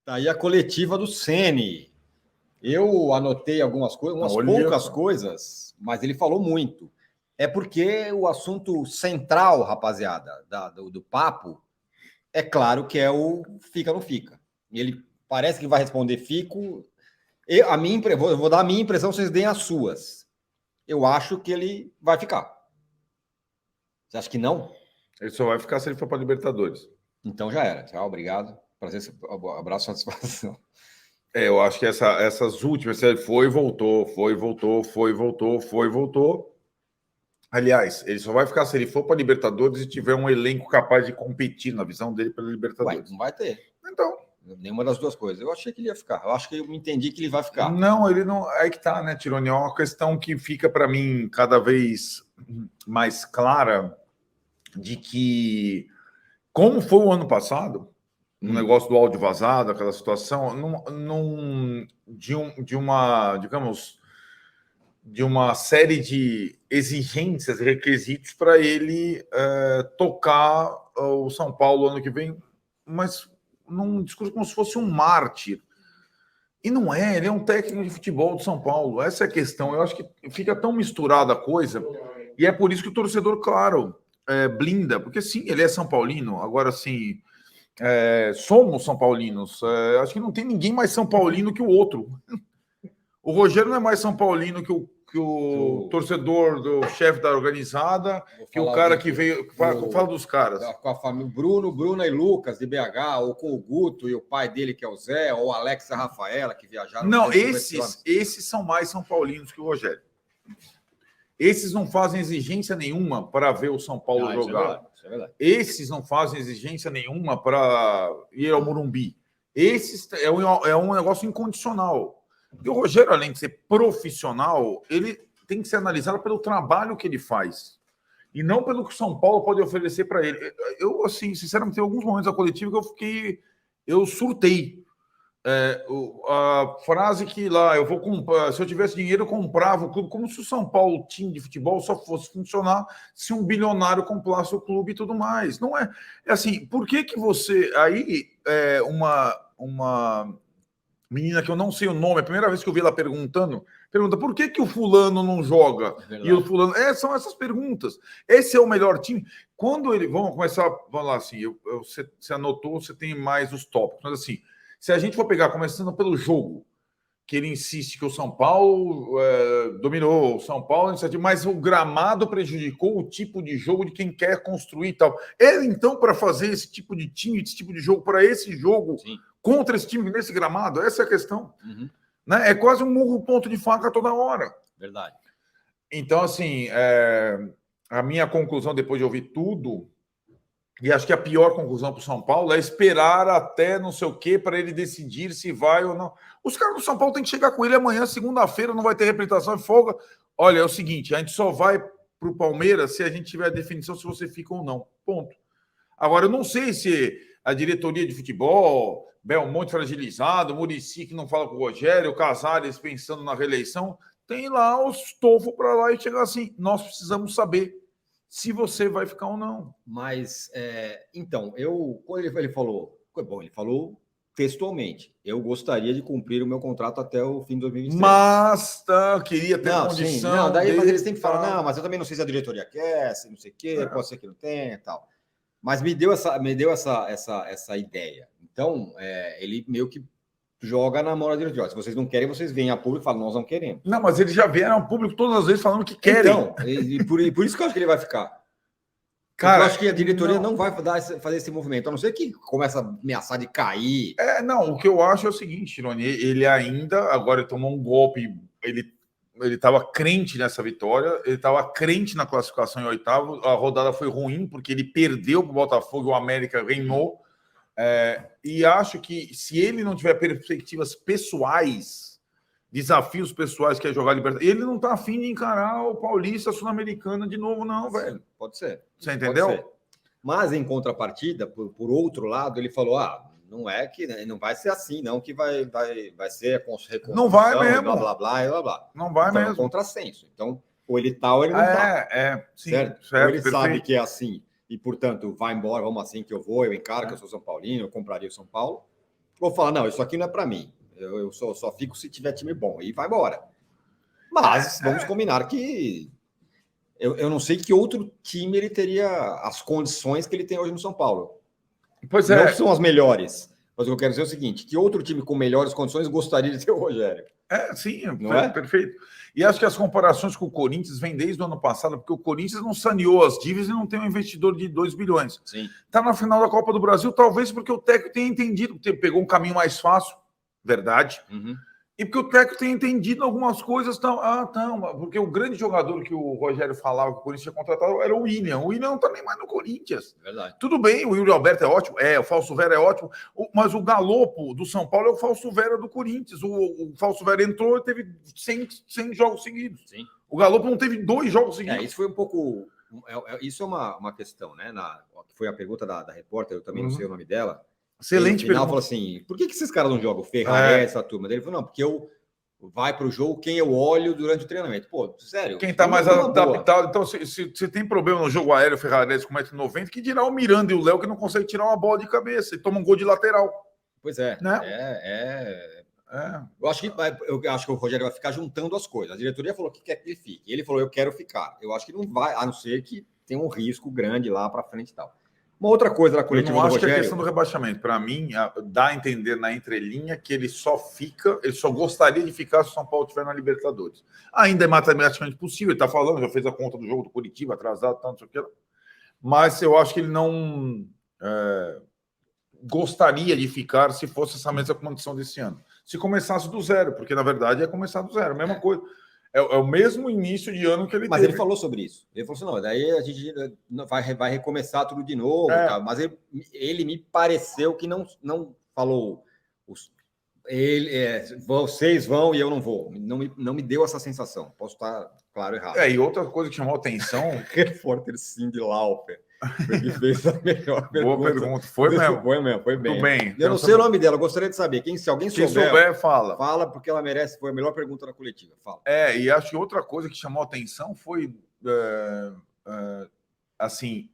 Tá aí a coletiva do Ceni. Eu anotei algumas coisas, umas poucas coisas, mas ele falou muito. É porque o assunto central, rapaziada, do papo, é claro que é o fica ou não fica. Ele parece que vai responder fico. Eu vou dar a minha impressão, vocês deem as suas. Eu acho que ele vai ficar. Você acha que não? Ele só vai ficar se ele for para Libertadores. Então já era. Tchau, obrigado. Prazer, abraço, satisfação. Eu acho que essas últimas, ele foi e voltou, foi e voltou, foi e voltou, foi e voltou. Aliás, ele só vai ficar se ele for para Libertadores e tiver um elenco capaz de competir na visão dele pela Libertadores. Ué, não vai ter. Então. Nenhuma das duas coisas. Eu achei que ele ia ficar. Eu acho que eu entendi que ele vai ficar. Não, ele não. Aí que tá, né, Tironi? É uma questão que fica para mim cada vez mais clara de que, como foi o ano passado, no negócio do áudio vazado, aquela situação, de uma série de exigências, requisitos para ele tocar o São Paulo ano que vem, mas num discurso como se fosse um mártir. E não é, ele é um técnico de futebol do São Paulo. Essa é a questão. Eu acho que fica tão misturada a coisa, e é por isso que o torcedor, claro, blinda, porque sim, ele é São Paulino. Agora, sim, somos São Paulinos. Acho que não tem ninguém mais São Paulino que o outro. O Rogério não é mais São Paulino que o torcedor do chefe da organizada, que o cara que veio. Fala dos caras. Com a família Bruna e Lucas, de BH, ou com o Guto e o pai dele, que é o Zé, ou a Alex e a Rafaela, que viajaram. Não, esses são mais São Paulinos que o Rogério. Esses não fazem exigência nenhuma para ver o São Paulo jogar. Isso é verdade. Esses não fazem exigência nenhuma para ir ao Morumbi. Esses é um negócio incondicional. E o Rogério, além de ser profissional, ele tem que ser analisado pelo trabalho que ele faz. E não pelo que o São Paulo pode oferecer para ele. Eu, assim, sinceramente, tem alguns momentos da coletiva que eu surtei. A frase que lá, eu vou comprar, se eu tivesse dinheiro, eu comprava o clube, como se o São Paulo, time de futebol, só fosse funcionar se um bilionário comprasse o clube e tudo mais. Não é. É assim, por que você. Aí, uma menina que eu não sei o nome, a primeira vez que eu vi ela pergunta por que o fulano não joga? E o fulano... são essas perguntas. Esse é o melhor time. Quando ele... Vamos lá assim, você anotou, você tem mais os tópicos. Mas assim, se a gente for pegar, começando pelo jogo, que ele insiste que o São Paulo dominou, o São Paulo, mas o gramado prejudicou o tipo de jogo de quem quer construir e tal. Então, para fazer esse tipo de time, esse tipo de jogo, para esse jogo... Sim. Contra esse time nesse gramado? Essa é a questão. Uhum. Né? É quase um murro ponto de faca toda hora. Verdade. Então, assim, a minha conclusão, depois de ouvir tudo, e acho que a pior conclusão para o São Paulo é esperar até não sei o quê para ele decidir se vai ou não. Os caras do São Paulo têm que chegar com ele amanhã, segunda-feira, não vai ter representação e folga. Olha, é o seguinte, a gente só vai para o Palmeiras se a gente tiver a definição se você fica ou não. Ponto. Agora, eu não sei se a diretoria de futebol... Belmonte fragilizado, Muricy que não fala com o Rogério, o Casares pensando na reeleição, tem lá os estofo para lá e chegar assim, nós precisamos saber se você vai ficar ou não. Mas, então, quando ele falou, bom, ele falou textualmente, eu gostaria de cumprir o meu contrato até o fim de 2023. Mas queria ter condição. Sim, não, mas eles sempre falam, não, mas eu também não sei se a diretoria quer, se não sei o quê, pode ser que não tenha e tal. Mas me deu essa ideia. Então, ele meio que joga na mão da diretoria. Se vocês não querem, vocês vêm a público e falam, nós não queremos. Não, mas eles já vieram ao público todas as vezes falando que querem. Então, por isso que eu acho que ele vai ficar. Cara, eu acho que a diretoria não vai fazer esse movimento, a não ser que comece a ameaçar de cair. Não, o que eu acho é o seguinte, Rony, ele ainda, agora ele tomou um golpe, ele estava crente nessa vitória, ele estava crente na classificação em oitavo, a rodada foi ruim, porque ele perdeu para o Botafogo e o América reinou. E acho que se ele não tiver perspectivas pessoais, desafios pessoais, que é jogar Libertadores, ele não está afim de encarar o Paulista Sul-Americana de novo, não, velho. Pode ser. Você entendeu? Mas, em contrapartida, por outro lado, ele falou, não é que não vai ser assim, não, que vai ser a reconstrução, não vai mesmo. Blá, blá, blá, blá, blá. Não vai então, mesmo. É um contrassenso. Então, ou ele tá ou ele não tá. Sim, certo? Ou ele sabe que é assim, e, portanto, vai embora, vamos assim que eu vou, eu encaro que eu sou São Paulino, eu compraria o São Paulo. Ou fala, não, isso aqui não é para mim. Eu só fico se tiver time bom. E vai embora. Mas vamos combinar que eu não sei que outro time ele teria as condições que ele tem hoje no São Paulo. Pois não são as melhores. Mas o que eu quero dizer é o seguinte, que outro time com melhores condições gostaria de ter o Rogério? Sim, perfeito. E acho que as comparações com o Corinthians vêm desde o ano passado, porque o Corinthians não saneou as dívidas e não tem um investidor de 2 bilhões. Está na final da Copa do Brasil, talvez porque o técnico tenha entendido, pegou um caminho mais fácil, verdade. E porque o técnico tem entendido algumas coisas. Porque o grande jogador que o Rogério falava que o Corinthians tinha contratado era o William. O William não está nem mais no Corinthians. Verdade. Tudo bem, o Yuri Alberto é ótimo, o Falso Vera é ótimo, mas o Galopo do São Paulo é o Falso Vera do Corinthians. O Falso Vera entrou e teve 100 jogos seguidos. Sim. O Galopo não teve 2 jogos seguidos. Isso foi um pouco... Isso é uma questão, né? Foi a pergunta da repórter, eu também não sei o nome dela. Excelente pergunta. Falou assim, por que esses caras não jogam? Ferrari, essa turma. Ele falou, não, porque vai para o jogo quem eu olho durante o treinamento. Pô, sério. Quem está mais adaptado. Então, se tem problema no jogo aéreo, Ferrari com 1,90m, que dirá o Miranda e o Léo que não consegue tirar uma bola de cabeça e toma um gol de lateral. Pois é. Né? Eu acho que o Rogério vai ficar juntando as coisas. A diretoria falou que quer que ele fique. Ele falou, eu quero ficar. Eu acho que não vai, a não ser que tenha um risco grande lá para frente e tal. Uma outra coisa da coletiva do Rogério... Eu não acho que é questão do rebaixamento. Para mim, dá a entender na entrelinha que ele só gostaria de ficar se o São Paulo estiver na Libertadores. Ainda é matematicamente possível, ele está falando, já fez a conta do jogo do Curitiba, atrasado, tanto, não sei o que. Mas eu acho que ele não gostaria de ficar se fosse essa mesma condição desse ano. Se começasse do zero, porque na verdade é começar do zero, a mesma coisa. É o mesmo início de ano que ele Mas teve. Ele falou sobre isso. Ele falou assim, não, daí a gente vai recomeçar tudo de novo. Tá? Mas ele me pareceu que não falou... vocês vão e eu não vou. Não me deu essa sensação. Posso estar, claro, errado. E outra coisa que chamou a atenção... repórter Cindy Lauper. Ele fez a melhor pergunta. Boa pergunta. Foi mesmo. Foi bem. Tudo bem. Eu não sei o nome dela, eu gostaria de saber. Se alguém souber, fala. Fala, porque ela merece. Foi a melhor pergunta da coletiva. Fala. E acho que outra coisa que chamou a atenção foi... assim,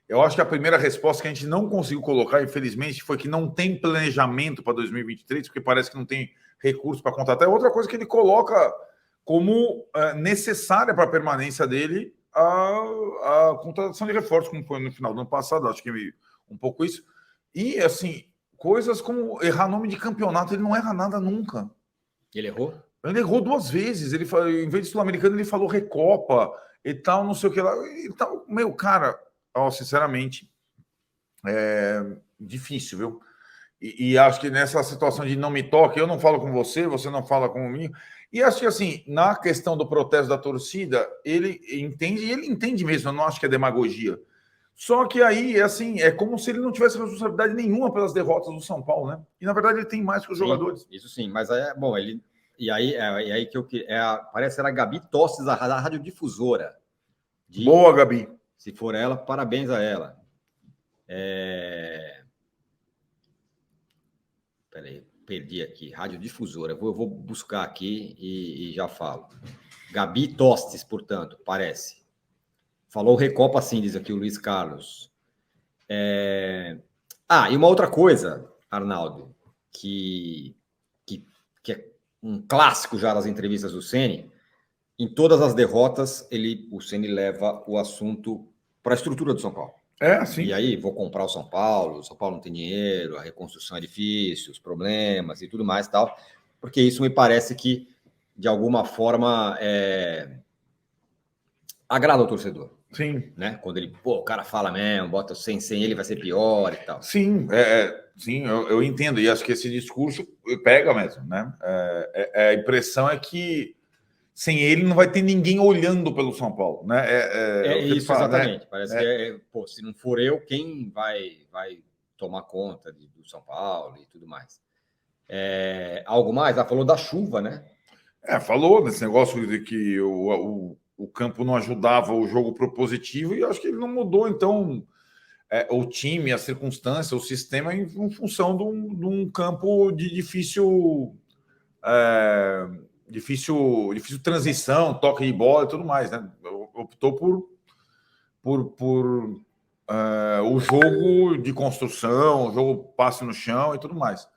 eu acho que a primeira resposta que a gente não conseguiu colocar, infelizmente, foi que não tem planejamento para 2023, porque parece que não tem recurso para contratar. É outra coisa que ele coloca como necessária para a permanência dele, a contratação de reforços, como foi no final do ano passado, acho que um pouco isso. E, assim, coisas como errar nome de campeonato, ele não erra nada nunca. Ele errou? Ele errou 2 vezes. Ele, em vez de Sul-Americano, ele falou Recopa e tal, não sei o que lá. E tal. Meu, cara, sinceramente, é difícil, viu? E acho que nessa situação de não me toque, eu não falo com você, você não fala comigo. E acho que, assim, na questão do protesto da torcida, ele entende, e ele entende mesmo, eu não acho que é demagogia. Só que aí, assim, é como se ele não tivesse responsabilidade nenhuma pelas derrotas do São Paulo, né? E, na verdade, ele tem mais que os jogadores. Isso sim, mas bom, ele... E aí que parece que era a Gabi Tostes, da radiodifusora. Boa, Gabi. Se for ela, parabéns a ela. Peraí, perdi aqui. Radiodifusora. Eu vou buscar aqui e já falo. Gabi Tostes, portanto, parece. Falou Recopa sim, diz aqui o Luiz Carlos. E uma outra coisa, Arnaldo, que é um clássico já das entrevistas do Ceni. Em todas as derrotas, o Ceni leva o assunto para a estrutura do São Paulo. Sim. E aí, vou comprar o São Paulo não tem dinheiro, a reconstrução é difícil, os problemas e tudo mais e tal, porque isso me parece que, de alguma forma, agrada ao torcedor. Sim. Né? Quando ele, o cara fala mesmo, bota sem ele vai ser pior e tal. Sim, sim, eu entendo, e acho que esse discurso pega mesmo, né? A impressão é que sem ele não vai ter ninguém olhando pelo São Paulo, né? Isso, fala, exatamente. Né? Parece que se não for eu, quem vai tomar conta do São Paulo e tudo mais. Algo mais? Falou da chuva, né? Falou desse negócio de que o campo não ajudava o jogo propositivo, e acho que ele não mudou, então, o time, a circunstância, o sistema em função de um campo de difícil transição, toque de bola e tudo mais, né? Optou por o jogo de construção, o jogo passe no chão e tudo mais.